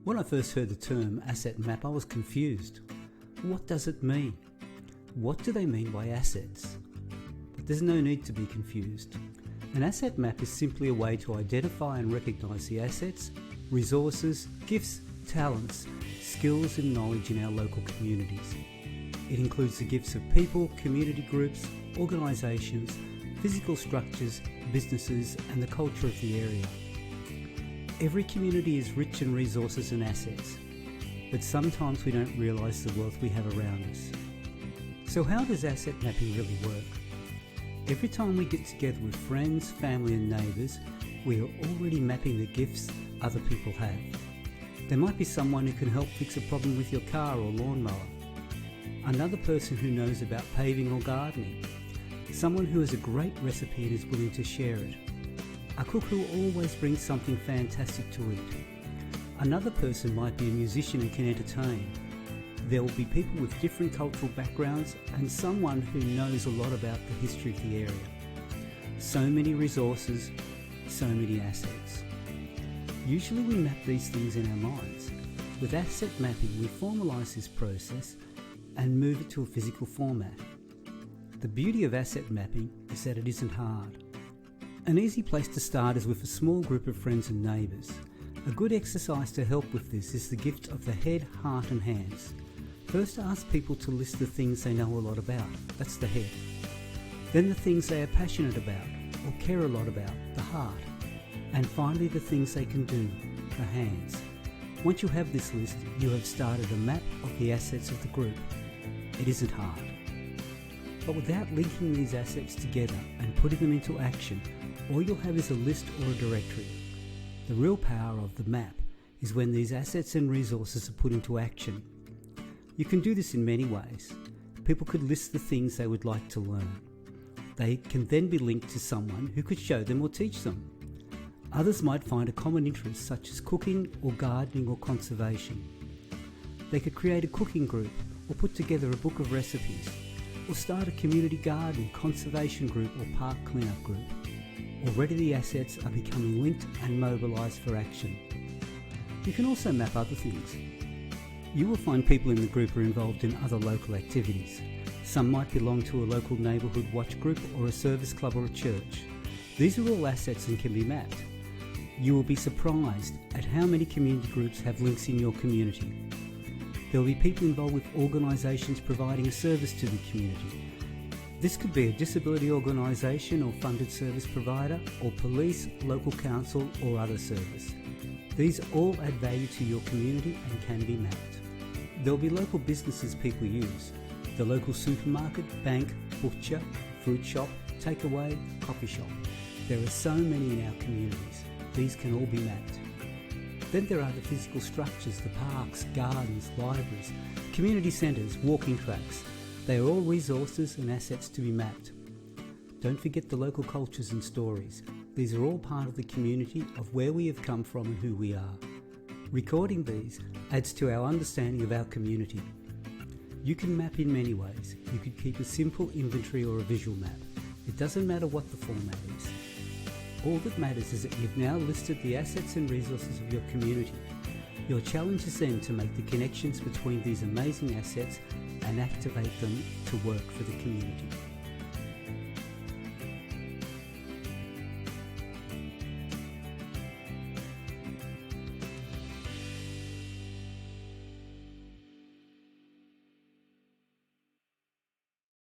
When I first heard the term asset map, I was confused. What does it mean? What do they mean by assets? But there's no need to be confused. An asset map is simply a way to identify and recognise the assets, resources, gifts, talents, skills and knowledge in our local communities. It includes the gifts of people, community groups, organisations, physical structures, businesses and the culture of the area. Every community is rich in resources and assets, but sometimes we don't realise the wealth we have around us. So how does asset mapping really work? Every time we get together with friends, family and neighbours, we are already mapping the gifts other people have. There might be someone who can help fix a problem with your car or lawnmower, another person who knows about paving or gardening, someone who has a great recipe and is willing to share it, a cook who always brings something fantastic to eat. Another person might be a musician and can entertain. There will be people with different cultural backgrounds and someone who knows a lot about the history of the area. So many resources, so many assets. Usually we map these things in our minds. With asset mapping, we formalise this process and move it to a physical format. The beauty of asset mapping is that it isn't hard. An easy place to start is with a small group of friends and neighbours. A good exercise to help with this is the gift of the head, heart and hands. First ask people to list the things they know a lot about, that's the head. Then the things they are passionate about or care a lot about, the heart. And finally the things they can do, the hands. Once you have this list, you have started a map of the assets of the group. It isn't hard. But without linking these assets together and putting them into action, all you'll have is a list or a directory. The real power of the map is when these assets and resources are put into action. You can do this in many ways. People could list the things they would like to learn. They can then be linked to someone who could show them or teach them. Others might find a common interest such as cooking or gardening or conservation. They could create a cooking group or put together a book of recipes, or start a community garden, conservation group or park cleanup group. Already the assets are becoming linked and mobilised for action. You can also map other things. You will find people in the group are involved in other local activities. Some might belong to a local neighbourhood watch group or a service club or a church. These are all assets and can be mapped. You will be surprised at how many community groups have links in your community. There will be people involved with organisations providing a service to the community. This could be a disability organisation or funded service provider, or police, local council or other service. These all add value to your community and can be mapped. There will be local businesses people use. The local supermarket, bank, butcher, fruit shop, takeaway, coffee shop. There are so many in our communities. These can all be mapped. Then there are the physical structures, the parks, gardens, libraries, community centres, walking tracks. They are all resources and assets to be mapped. Don't forget the local cultures and stories. These are all part of the community of where we have come from and who we are. Recording these adds to our understanding of our community. You can map in many ways. You could keep a simple inventory or a visual map. It doesn't matter what the format is. All that matters is that you've now listed the assets and resources of your community. Your challenge is then to make the connections between these amazing assets and activate them to work for the community.